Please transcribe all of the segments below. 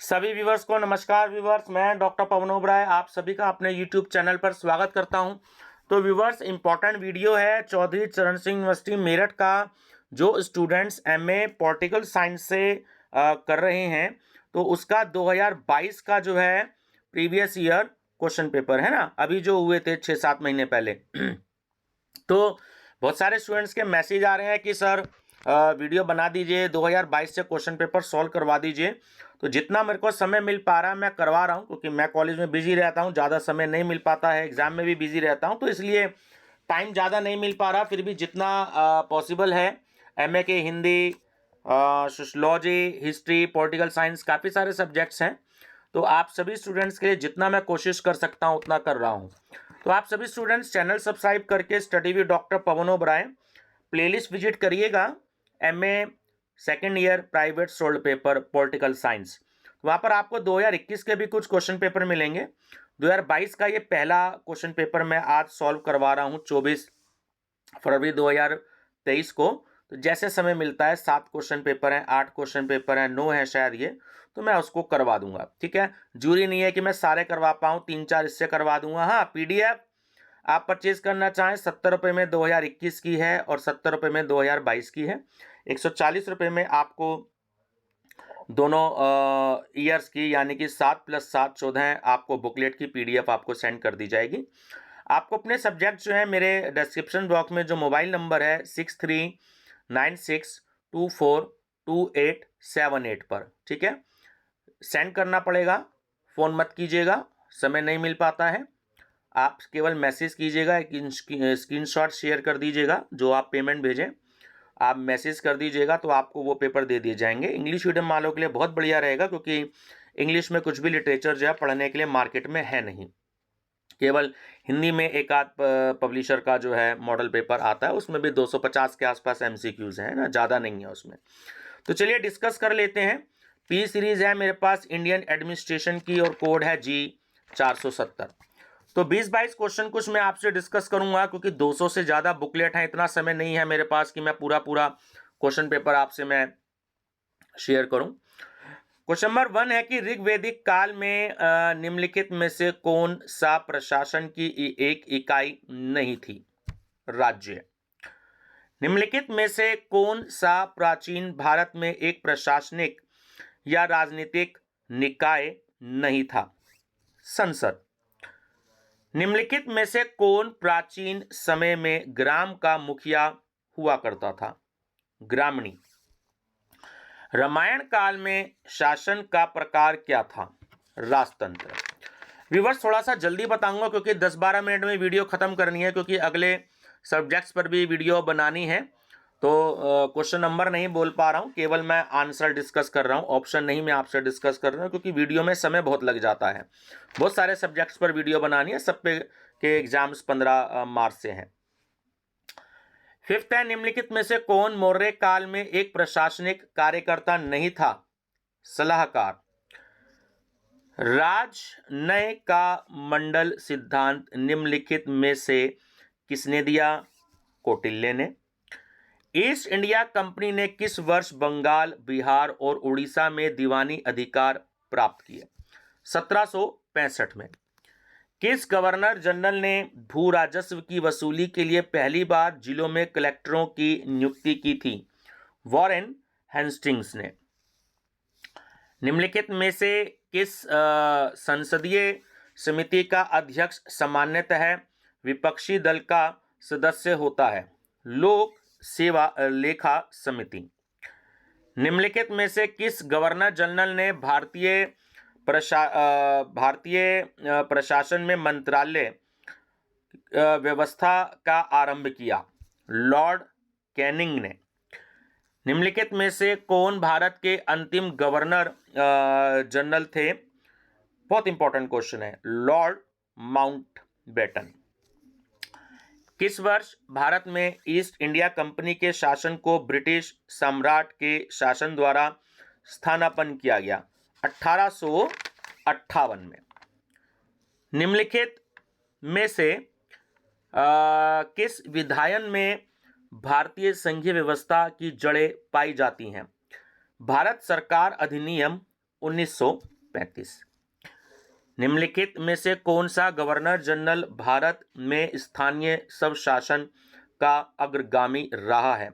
सभी व्यूवर्स को नमस्कार। व्यूवर्स, मैं डॉक्टर पवन ओबराय आप सभी का अपने यूट्यूब चैनल पर स्वागत करता हूं। तो व्यूवर्स, इम्पॉर्टेंट वीडियो है चौधरी चरण सिंह यूनिवर्सिटी मेरठ का। जो स्टूडेंट्स एमए पॉलिटिकल साइंस से कर रहे हैं, तो उसका 2022 का जो है प्रीवियस ईयर क्वेश्चन पेपर है ना, अभी जो हुए थे 6-7 महीने पहले। तो बहुत सारे स्टूडेंट्स के मैसेज आ रहे हैं कि सर वीडियो बना दीजिए, 2022 से क्वेश्चन पेपर सॉल्व करवा दीजिए। तो जितना मेरे को समय मिल पा रहा है मैं करवा रहा हूँ, क्योंकि मैं कॉलेज में बिजी रहता हूँ, ज़्यादा समय नहीं मिल पाता है, एग्जाम में भी बिजी रहता हूँ, तो इसलिए टाइम ज़्यादा नहीं मिल पा रहा। फिर भी जितना पॉसिबल है, एमए के Hindi, sociology, history, political science, काफ़ी सारे सब्जेक्ट्स हैं। तो आप सभी स्टूडेंट्स के लिए जितना मैं कोशिश कर सकता हूँ उतना कर रहा हूँ। तो आप सभी स्टूडेंट्स चैनल सब्सक्राइब करके study with doctor Pawan Oberoi playlist visit करिएगा। MA second year private solved paper political science, वहाँ पर आपको 2021 के भी कुछ क्वेश्चन पेपर मिलेंगे। 2022 का ये पहला क्वेश्चन पेपर मैं आज सॉल्व करवा रहा हूँ 24 फरवरी 2023 को। तो जैसे समय मिलता है, 7 क्वेश्चन पेपर हैं, 8 क्वेश्चन पेपर हैं, 9 है शायद ये, तो मैं उसको करवा दूंगा। ठीक है, जरूरी नहीं है कि मैं सारे करवा पाऊँ, 3-4 इससे करवा दूंगा। हाँ, पीडीएफ आप परचेज करना चाहें 70 रुपये में 2021 की है और 70 रुपये में 2022 की है। 140 रुपये में आपको दोनों ईयर्स की, यानी कि 7 + 7 14 आपको बुकलेट की पीडीएफ आपको सेंड कर दी जाएगी। आपको अपने सब्जेक्ट जो है मेरे डिस्क्रिप्शन बॉक्स में जो मोबाइल नंबर है 6396242878 पर, ठीक है, सेंड करना पड़ेगा। फ़ोन मत कीजिएगा, समय नहीं मिल पाता है। आप केवल मैसेज कीजिएगा, एक स्क्रीनशॉट शेयर कर दीजिएगा, जो आप पेमेंट भेजें आप मैसेज कर दीजिएगा, तो आपको वो पेपर दे दिए जाएंगे। इंग्लिश मीडियम वालों के लिए बहुत बढ़िया रहेगा, क्योंकि इंग्लिश में कुछ भी लिटरेचर जो है पढ़ने के लिए मार्केट में है नहीं। केवल हिंदी में एक आध पब्लिशर का जो है मॉडल पेपर आता है, उसमें भी 250 के आसपास एमसीक्यूज हैं ना, ज़्यादा नहीं है उसमें। तो चलिए डिस्कस कर लेते हैं। पी सीरीज है मेरे पास इंडियन एडमिनिस्ट्रेशन की और कोड है G470। तो 20-22 क्वेश्चन कुछ मैं आपसे डिस्कस करूंगा, क्योंकि 200 से ज़्यादा बुकलेट हैं, इतना समय नहीं है मेरे पास कि मैं पूरा क्वेश्चन पेपर आपसे मैं शेयर करूं। क्वेश्चन नंबर 1 है कि ऋग्वैदिक काल में निम्नलिखित में से कौन सा प्रशासन की एक इकाई नहीं थी? राज्य। निम्नलिखित में से कौन सा प्राचीन भारत में एक प्रशासनिक या राजनीतिक निकाय नहीं था? संसद। निम्नलिखित में से कौन प्राचीन समय में ग्राम का मुखिया हुआ करता था? ग्रामणी। रामायण काल में शासन का प्रकार क्या था? राजतंत्र। व्यूअर्स, थोड़ा सा जल्दी बताऊंगा क्योंकि 10-12 मिनट में वीडियो खत्म करनी है, क्योंकि अगले सब्जेक्ट्स पर भी वीडियो बनानी है। तो क्वेश्चन नंबर नहीं बोल पा रहा हूँ, केवल मैं आंसर डिस्कस कर रहा हूँ, ऑप्शन नहीं मैं आपसे डिस्कस कर रहा हूँ, क्योंकि वीडियो में समय बहुत लग जाता है। बहुत सारे सब्जेक्ट्स पर वीडियो बनानी है, सब पे के एग्जाम्स 15 मार्च से हैं। 5th है, निम्नलिखित में से कौन मौर्य काल में एक प्रशासनिक कार्यकर्ता नहीं था? सलाहकार। राजनय का मंडल सिद्धांत निम्नलिखित में से किसने दिया? कौटिल्य ने। ईस्ट इंडिया कंपनी ने किस वर्ष बंगाल, बिहार और उड़ीसा में दीवानी अधिकार प्राप्त किए? 1765 में। किस गवर्नर जनरल ने भू राजस्व की वसूली के लिए पहली बार जिलों में कलेक्टरों की नियुक्ति की थी? वॉरेन हेस्टिंग्स ने। निम्नलिखित में से किस संसदीय समिति का अध्यक्ष सामान्यतः विपक्षी दल का सदस्य होता है? लोक सेवा लेखा समिति। निम्नलिखित में से किस गवर्नर जनरल ने भारतीय प्रशासन में मंत्रालय व्यवस्था का आरंभ किया? लॉर्ड कैनिंग ने। निम्नलिखित में से कौन भारत के अंतिम गवर्नर जनरल थे? बहुत इंपॉर्टेंट क्वेश्चन है, लॉर्ड माउंटबेटन। किस वर्ष भारत में ईस्ट इंडिया कंपनी के शासन को ब्रिटिश सम्राट के शासन द्वारा स्थानापन्न किया गया? 1858 में। निम्नलिखित में से किस विधायन में भारतीय संघीय व्यवस्था की जड़ें पाई जाती हैं? भारत सरकार अधिनियम 1900 1935। निम्नलिखित में से कौन सा गवर्नर जनरल भारत में स्थानीय स्वशासन का अग्रगामी रहा है?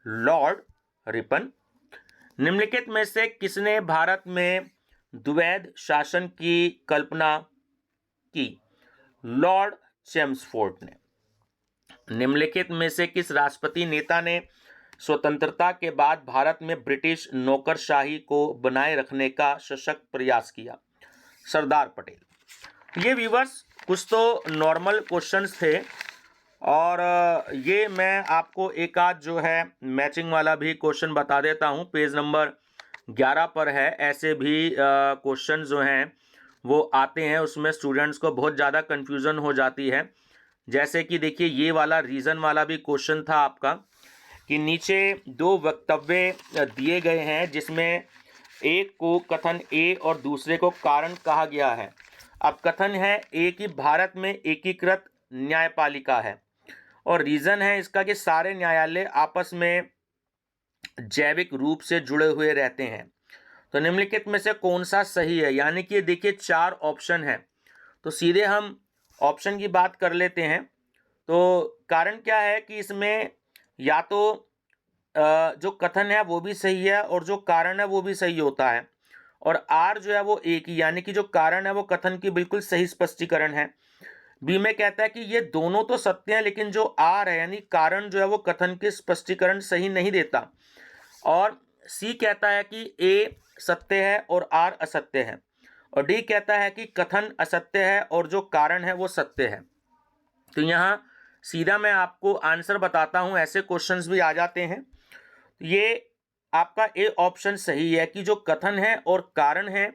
Lord Ripon. निम्नलिखित में से किसने भारत में द्वैध शासन की कल्पना की? लॉर्ड चेम्सफोर्ड ने। निम्नलिखित में से किस राष्ट्रपति नेता ने स्वतंत्रता के बाद भारत में ब्रिटिश नौकरशाही को बनाए रखने का सशक्त प्रयास किया? सरदार पटेल। ये व्यूअर्स कुछ तो नॉर्मल क्वेश्चंस थे और ये मैं आपको एक आध जो है मैचिंग वाला भी क्वेश्चन बता देता हूँ। पेज नंबर 11 पर है। ऐसे भी क्वेश्चन जो हैं वो आते हैं, उसमें स्टूडेंट्स को बहुत ज़्यादा कन्फ्यूज़न हो जाती है। जैसे कि देखिए ये वाला रीज़न वाला भी क्वेश्चन था आपका कि नीचे दो वक्तव्य दिए गए हैं जिसमें एक को कथन ए और दूसरे को कारण कहा गया है। अब कथन है ए कि भारत में एकीकृत न्यायपालिका है और रीज़न है इसका कि सारे न्यायालय आपस में जैविक रूप से जुड़े हुए रहते हैं। तो निम्नलिखित में से कौन सा सही है? यानी कि देखिए 4 ऑप्शन है, तो सीधे हम ऑप्शन की बात कर लेते हैं। तो कारण क्या है कि इसमें या तो जो कथन है वो भी सही है और जो कारण है वो भी सही होता है, और आर जो है वो एक ही, यानी कि जो कारण है वो कथन की बिल्कुल सही स्पष्टीकरण है। बी में कहता है कि ये दोनों तो सत्य हैं लेकिन जो आर है यानी कारण जो है वो कथन के स्पष्टीकरण सही नहीं देता। और सी कहता है कि ए सत्य है और आर असत्य है, और डी कहता है कि कथन असत्य है और जो कारण है वो सत्य है। तो यहाँ सीधा मैं आपको आंसर बताता हूँ, ऐसे क्वेश्चंस भी आ जाते हैं। ये आपका ए ऑप्शन सही है कि जो कथन है और कारण है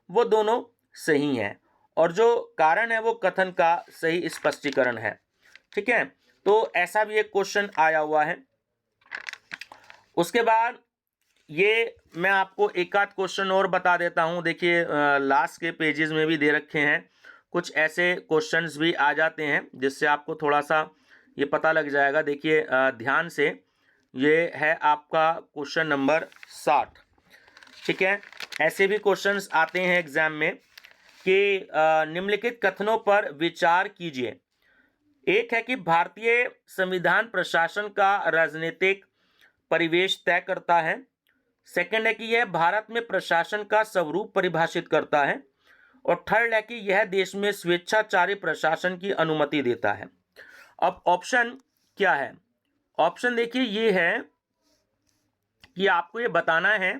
वो दोनों सही हैं और जो कारण है वो कथन का सही स्पष्टीकरण है। ठीक है, तो ऐसा भी एक क्वेश्चन आया हुआ है। उसके बाद ये मैं आपको एक आध क्वेश्चन और बता देता हूँ। देखिए लास्ट के पेजेस में भी दे रखे हैं, कुछ ऐसे क्वेश्चंस भी आ जाते हैं जिससे आपको थोड़ा सा ये पता लग जाएगा। देखिए ध्यान से, ये है आपका क्वेश्चन नंबर 60। ठीक है, ऐसे भी क्वेश्चंस आते हैं एग्जाम में कि निम्नलिखित कथनों पर विचार कीजिए। एक है कि भारतीय संविधान प्रशासन का राजनीतिक परिवेश तय करता है। सेकंड है कि यह भारत में प्रशासन का स्वरूप परिभाषित करता है, और थर्ड है कि यह देश में स्वेच्छाचारी प्रशासन की अनुमति देता है। अब ऑप्शन क्या है? ऑप्शन देखिए ये है कि आपको ये बताना है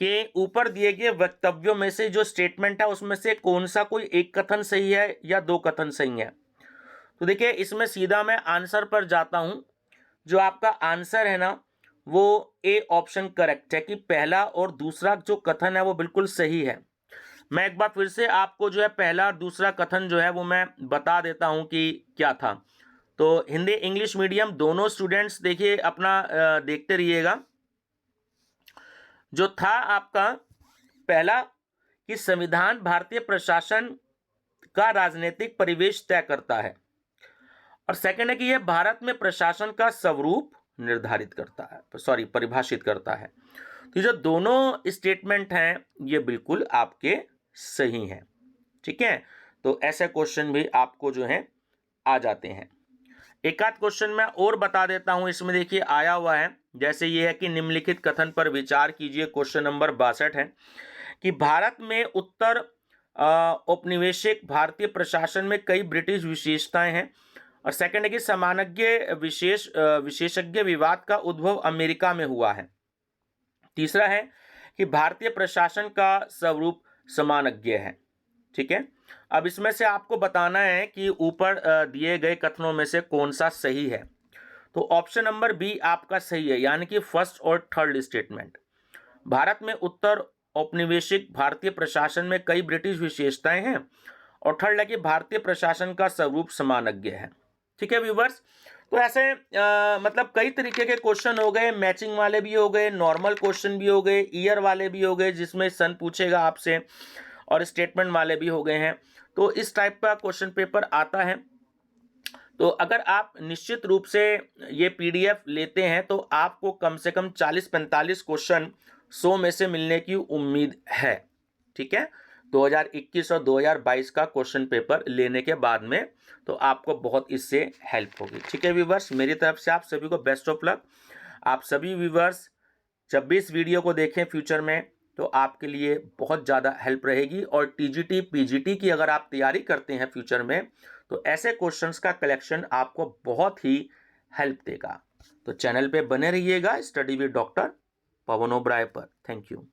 कि ऊपर दिए गए वक्तव्यों में से जो स्टेटमेंट है उसमें से कौन सा कोई एक कथन सही है या दो कथन सही है। तो देखिए इसमें सीधा मैं आंसर पर जाता हूं। जो आपका आंसर है ना वो ए ऑप्शन करेक्ट है कि पहला और दूसरा जो कथन है वो बिल्कुल सही है। मैं एक बार फिर से आपको जो है पहला और दूसरा कथन जो है वो मैं बता देता हूं कि क्या था। तो हिंदी इंग्लिश मीडियम दोनों स्टूडेंट्स देखिए अपना देखते रहिएगा। जो था आपका पहला कि संविधान भारतीय प्रशासन का राजनीतिक परिवेश तय करता है, और सेकंड है कि यह भारत में प्रशासन का स्वरूप निर्धारित करता है, परिभाषित करता है। तो जो दोनों स्टेटमेंट हैं ये बिल्कुल आपके सही हैं। ठीक है, तो ऐसे क्वेश्चन भी आपको जो है आ जाते हैं। एक आध क्वेश्चन मैं और बता देता हूं, इसमें देखिए आया हुआ है। जैसे ये है कि निम्नलिखित कथन पर विचार कीजिए। क्वेश्चन नंबर 62 है कि भारत में उत्तर औपनिवेशिक भारतीय प्रशासन में कई ब्रिटिश विशेषताएं हैं, और सेकंड है कि समानज्ञ विशेषज्ञ विवाद का उद्भव अमेरिका में हुआ है। तीसरा है कि भारतीय प्रशासन का स्वरूप समानज्ञ है। ठीक है, अब इसमें से आपको बताना है कि ऊपर दिए गए कथनों में से कौन सा सही है। तो ऑप्शन नंबर बी आपका सही है, यानी कि फर्स्ट और थर्ड स्टेटमेंट। भारत में उत्तर औपनिवेशिक भारतीय प्रशासन में कई ब्रिटिश विशेषताएं हैं, और थर्ड है कि भारतीय प्रशासन का स्वरूप समानज्ञ है। ठीक है व्यूवर्स, तो ऐसे मतलब कई तरीके के क्वेश्चन हो गए, मैचिंग वाले भी हो गए, नॉर्मल क्वेश्चन भी हो गए, ईयर वाले भी हो गए जिसमें सन पूछेगा आपसे, और स्टेटमेंट वाले भी हो गए हैं। तो इस टाइप का क्वेश्चन पेपर आता है। तो अगर आप निश्चित रूप से ये पीडीएफ लेते हैं तो आपको कम से कम 40-45 क्वेश्चन 100 में से मिलने की उम्मीद है। ठीक है, 2021 और 2022 का क्वेश्चन पेपर लेने के बाद में, तो आपको बहुत इससे हेल्प होगी। ठीक है व्यूवर्स, मेरी तरफ से आप सभी को बेस्ट ऑफ लक। आप सभी व्यूवर्स जब भी इस वीडियो को देखें फ्यूचर में, तो आपके लिए बहुत ज़्यादा हेल्प रहेगी। और टीजीटी पीजीटी की अगर आप तैयारी करते हैं फ्यूचर में, तो ऐसे क्वेश्चंस का कलेक्शन आपको बहुत ही हेल्प देगा। तो चैनल पे बने रहिएगा study with doctor Pawan Oberoi पर। Thank you.